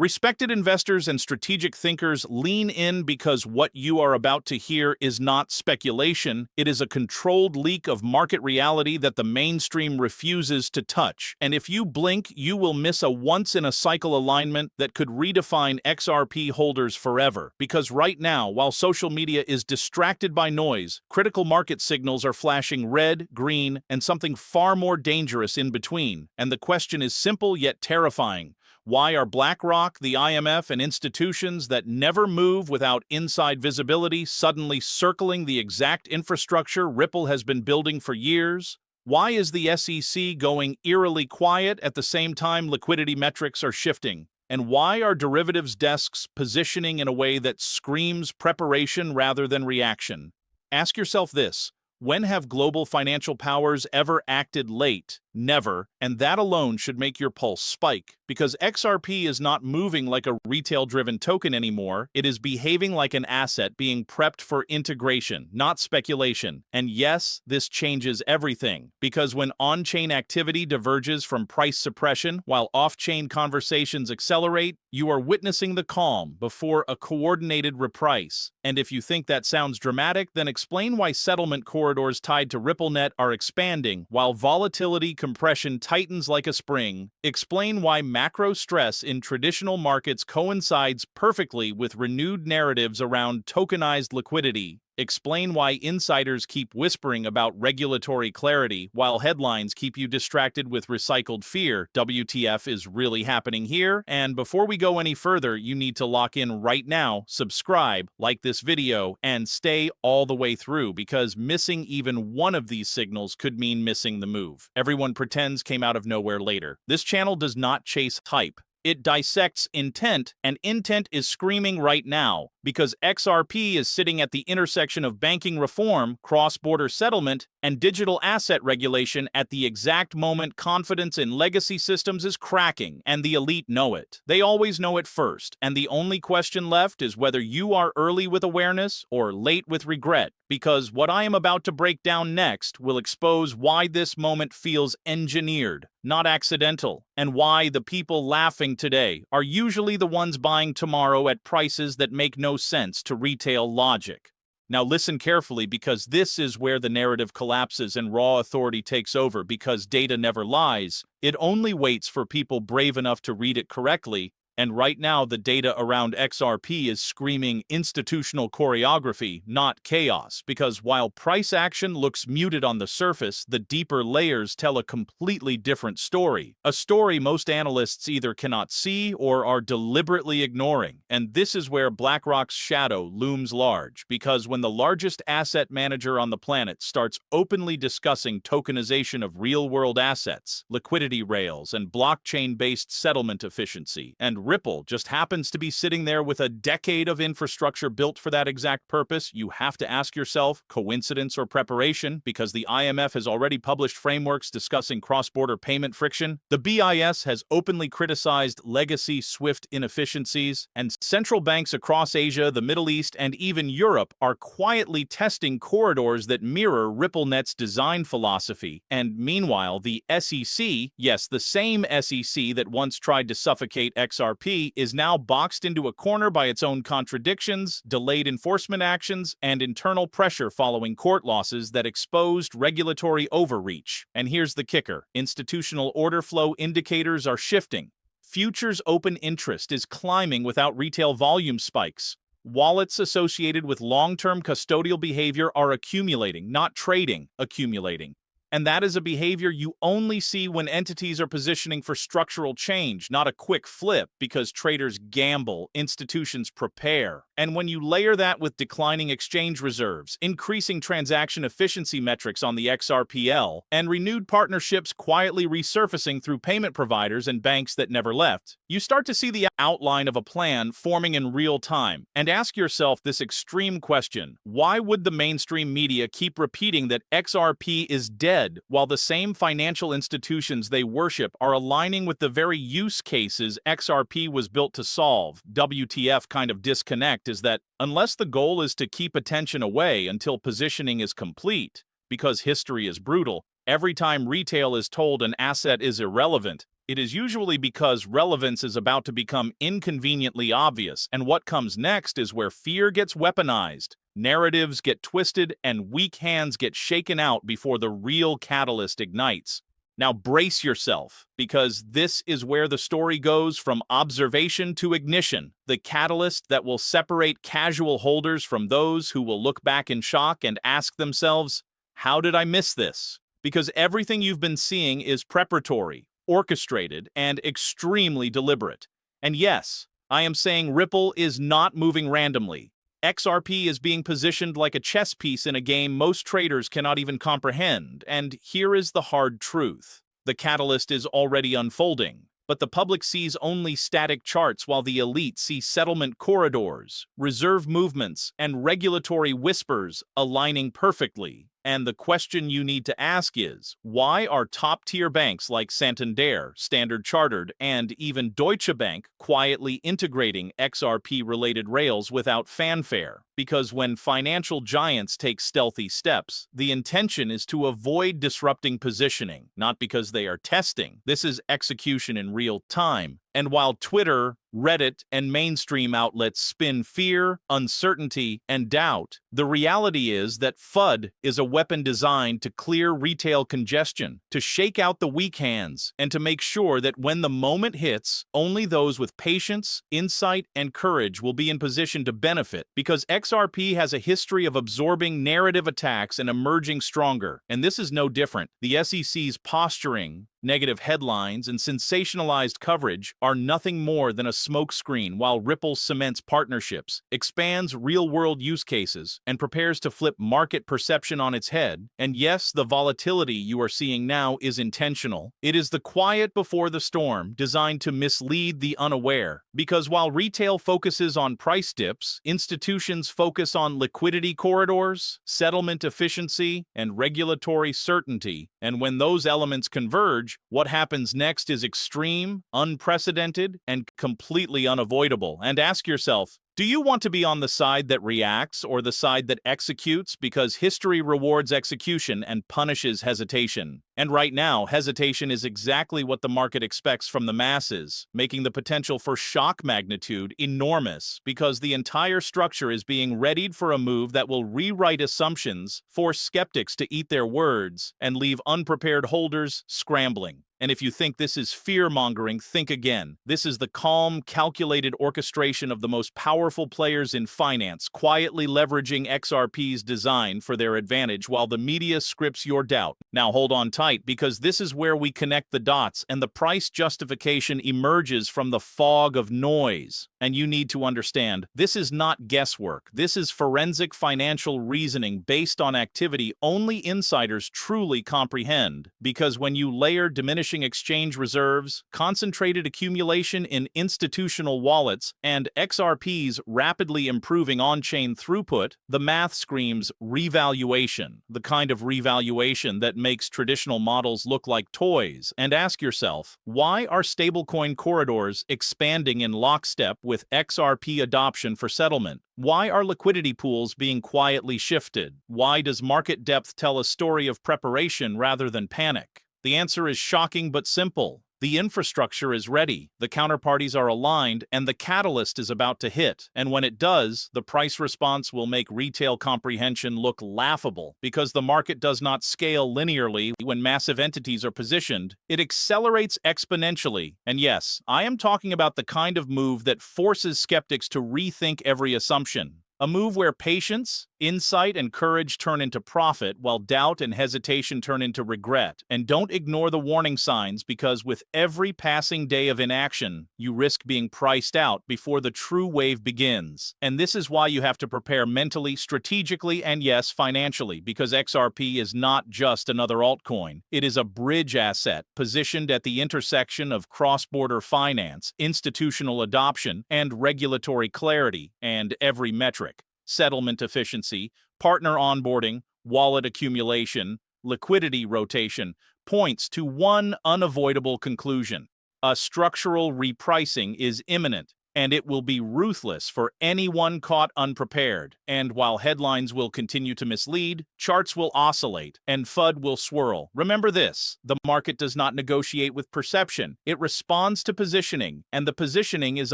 Respected investors and strategic thinkers, lean in because what you are about to hear is not speculation. It is a controlled leak of market reality that the mainstream refuses to touch. And if you blink, you will miss a once-in-a-cycle alignment that could redefine XRP holders forever. Because right now, while social media is distracted by noise, critical market signals are flashing red, green, and something far more dangerous in between. And the question is simple yet terrifying. Why are BlackRock, the IMF, and institutions that never move without inside visibility suddenly circling the exact infrastructure Ripple has been building for years? Why is the SEC going eerily quiet at the same time liquidity metrics are shifting? And why are derivatives desks positioning in a way that screams preparation rather than reaction? Ask yourself this. When have global financial powers ever acted late? Never, and that alone should make your pulse spike. Because XRP is not moving like a retail-driven token anymore, it is behaving like an asset being prepped for integration, not speculation. And yes, this changes everything. Because when on-chain activity diverges from price suppression, while off-chain conversations accelerate, you are witnessing the calm before a coordinated reprice. And if you think that sounds dramatic, then explain why settlement corridors tied to RippleNet are expanding, while volatility compression tightens like a spring. Explain why macro stress in traditional markets coincides perfectly with renewed narratives around tokenized liquidity. Explain why insiders keep whispering about regulatory clarity while headlines keep you distracted with recycled fear. WTF is really happening here? And before we go any further, you need to lock in right now, subscribe, like this video, and stay all the way through because missing even one of these signals could mean missing the move. Everyone pretends came out of nowhere later. This channel does not chase hype. It dissects intent, and intent is screaming right now because XRP is sitting at the intersection of banking reform, cross-border settlement, and digital asset regulation at the exact moment confidence in legacy systems is cracking, and the elite know it. They always know it first, and the only question left is whether you are early with awareness or late with regret, because what I am about to break down next will expose why this moment feels engineered, not accidental, and why the people laughing today are usually the ones buying tomorrow at prices that make no sense to retail logic. Now listen carefully because this is where the narrative collapses and raw authority takes over because data never lies. It only waits for people brave enough to read it correctly. And right now, the data around XRP is screaming institutional choreography, not chaos, because while price action looks muted on the surface, the deeper layers tell a completely different story. A story most analysts either cannot see or are deliberately ignoring. And this is where BlackRock's shadow looms large, because when the largest asset manager on the planet starts openly discussing tokenization of real-world assets, liquidity rails, and blockchain-based settlement efficiency, and Ripple just happens to be sitting there with a decade of infrastructure built for that exact purpose, you have to ask yourself, coincidence or preparation? Because the IMF has already published frameworks discussing cross-border payment friction, the BIS has openly criticized legacy SWIFT inefficiencies, and central banks across Asia, the Middle East, and even Europe are quietly testing corridors that mirror RippleNet's design philosophy. And meanwhile, the SEC, yes, the same SEC that once tried to suffocate XRP, is now boxed into a corner by its own contradictions, delayed enforcement actions, and internal pressure following court losses that exposed regulatory overreach. And here's the kicker. Institutional order flow indicators are shifting. Futures open interest is climbing without retail volume spikes. Wallets associated with long-term custodial behavior are accumulating, not trading, accumulating. And that is a behavior you only see when entities are positioning for structural change, not a quick flip, because traders gamble, institutions prepare. And when you layer that with declining exchange reserves, increasing transaction efficiency metrics on the XRPL, and renewed partnerships quietly resurfacing through payment providers and banks that never left, you start to see the outline of a plan forming in real time. And ask yourself this extreme question: why would the mainstream media keep repeating that XRP is dead while the same financial institutions they worship are aligning with the very use cases XRP was built to solve? WTF kind of disconnect is that unless the goal is to keep attention away until positioning is complete, because history is brutal, every time retail is told an asset is irrelevant, it is usually because relevance is about to become inconveniently obvious, and what comes next is where fear gets weaponized, narratives get twisted, and weak hands get shaken out before the real catalyst ignites. Now brace yourself, because this is where the story goes from observation to ignition, the catalyst that will separate casual holders from those who will look back in shock and ask themselves, how did I miss this? Because everything you've been seeing is preparatory, orchestrated, and extremely deliberate. And yes, I am saying Ripple is not moving randomly. XRP is being positioned like a chess piece in a game most traders cannot even comprehend, and here is the hard truth. The catalyst is already unfolding, but the public sees only static charts while the elite see settlement corridors, reserve movements, and regulatory whispers aligning perfectly. And the question you need to ask is, why are top-tier banks like Santander, Standard Chartered, and even Deutsche Bank quietly integrating XRP-related rails without fanfare? Because when financial giants take stealthy steps, the intention is to avoid disrupting positioning, not because they are testing. This is execution in real time. And while Twitter, Reddit, and mainstream outlets spin fear, uncertainty, and doubt, the reality is that FUD is a weapon designed to clear retail congestion, to shake out the weak hands, and to make sure that when the moment hits, only those with patience, insight, and courage will be in position to benefit, because XRP has a history of absorbing narrative attacks and emerging stronger, and this is no different. The SEC's posturing, negative headlines, and sensationalized coverage are nothing more than a smokescreen, while Ripple cements partnerships, expands real-world use cases, and prepares to flip market perception on its head. And yes, the volatility you are seeing now is intentional. It is the quiet before the storm, designed to mislead the unaware. Because while retail focuses on price dips, institutions focus on liquidity corridors, settlement efficiency, and regulatory certainty. And when those elements converge, what happens next is extreme, unprecedented, and completely unavoidable. And ask yourself, do you want to be on the side that reacts or the side that executes? Because history rewards execution and punishes hesitation. And right now, hesitation is exactly what the market expects from the masses, making the potential for shock magnitude enormous, because the entire structure is being readied for a move that will rewrite assumptions, force skeptics to eat their words, and leave unprepared holders scrambling. And if you think this is fear-mongering, think again. This is the calm, calculated orchestration of the most powerful players in finance, quietly leveraging XRP's design for their advantage while the media scripts your doubt. Now hold on tight, because this is where we connect the dots and the price justification emerges from the fog of noise. And you need to understand, this is not guesswork. This is forensic financial reasoning based on activity only insiders truly comprehend. Because when you layer diminishing exchange reserves, concentrated accumulation in institutional wallets, and XRP's rapidly improving on-chain throughput, the math screams revaluation, the kind of revaluation that makes traditional models look like toys. And ask yourself, why are stablecoin corridors expanding in lockstep with XRP adoption for settlement? Why are liquidity pools being quietly shifted? Why does market depth tell a story of preparation rather than panic? The answer is shocking but simple. The infrastructure is ready, the counterparties are aligned, and the catalyst is about to hit. And when it does, the price response will make retail comprehension look laughable, because the market does not scale linearly when massive entities are positioned. It accelerates exponentially. And yes, I am talking about the kind of move that forces skeptics to rethink every assumption. A move where patience, insight, and courage turn into profit, while doubt and hesitation turn into regret. And don't ignore the warning signs, because with every passing day of inaction, you risk being priced out before the true wave begins. And this is why you have to prepare mentally, strategically, and yes, financially, because XRP is not just another altcoin. It is a bridge asset positioned at the intersection of cross-border finance, institutional adoption, and regulatory clarity, and every metric. Settlement efficiency, partner onboarding, wallet accumulation, liquidity rotation, points to one unavoidable conclusion. A structural repricing is imminent. and it will be ruthless for anyone caught unprepared. And while headlines will continue to mislead, charts will oscillate, and FUD will swirl. Remember this: the market does not negotiate with perception. It responds to positioning, and the positioning is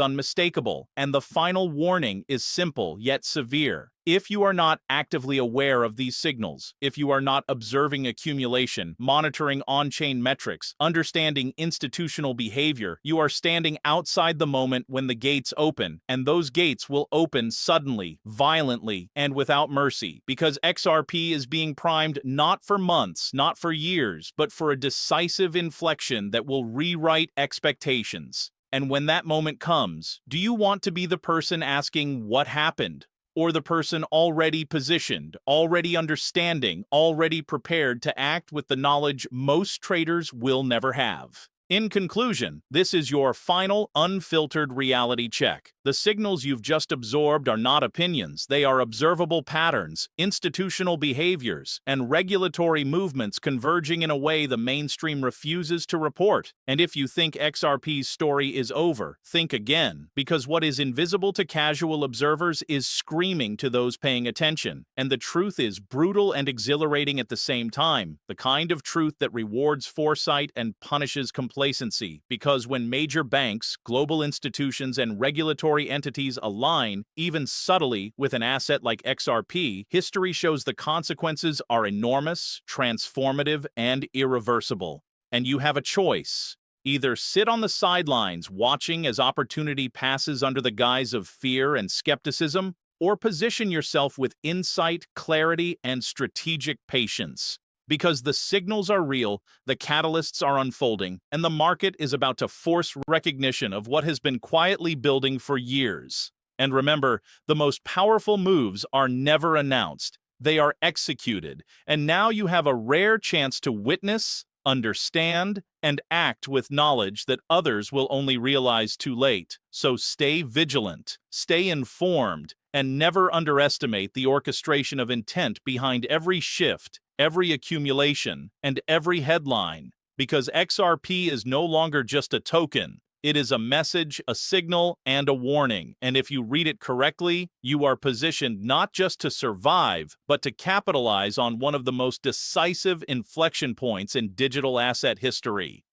unmistakable. And the final warning is simple yet severe. If you are not actively aware of these signals, if you are not observing accumulation, monitoring on-chain metrics, understanding institutional behavior, you are standing outside the moment when the gates open, and those gates will open suddenly, violently, and without mercy, because XRP is being primed not for months, not for years, but for a decisive inflection that will rewrite expectations. And when that moment comes, do you want to be the person asking what happened? Or the person already positioned, already understanding, already prepared to act with the knowledge most traders will never have? In conclusion, this is your final, unfiltered reality check. The signals you've just absorbed are not opinions. They are observable patterns, institutional behaviors, and regulatory movements converging in a way the mainstream refuses to report. And if you think XRP's story is over, think again, because what is invisible to casual observers is screaming to those paying attention. And the truth is brutal and exhilarating at the same time, the kind of truth that rewards foresight and punishes complacency, because when major banks, global institutions, and regulatory entities align, even subtly, with an asset like XRP, history shows the consequences are enormous, transformative, and irreversible. And you have a choice. Either sit on the sidelines watching as opportunity passes under the guise of fear and skepticism, or position yourself with insight, clarity, and strategic patience. Because the signals are real, the catalysts are unfolding, and the market is about to force recognition of what has been quietly building for years. And remember, the most powerful moves are never announced. They are executed, and now you have a rare chance to witness, understand, and act with knowledge that others will only realize too late. So stay vigilant, stay informed, and never underestimate the orchestration of intent behind every shift, every accumulation, and every headline, because XRP is no longer just a token. It is a message, a signal, and a warning, and if you read it correctly, you are positioned not just to survive, but to capitalize on one of the most decisive inflection points in digital asset history.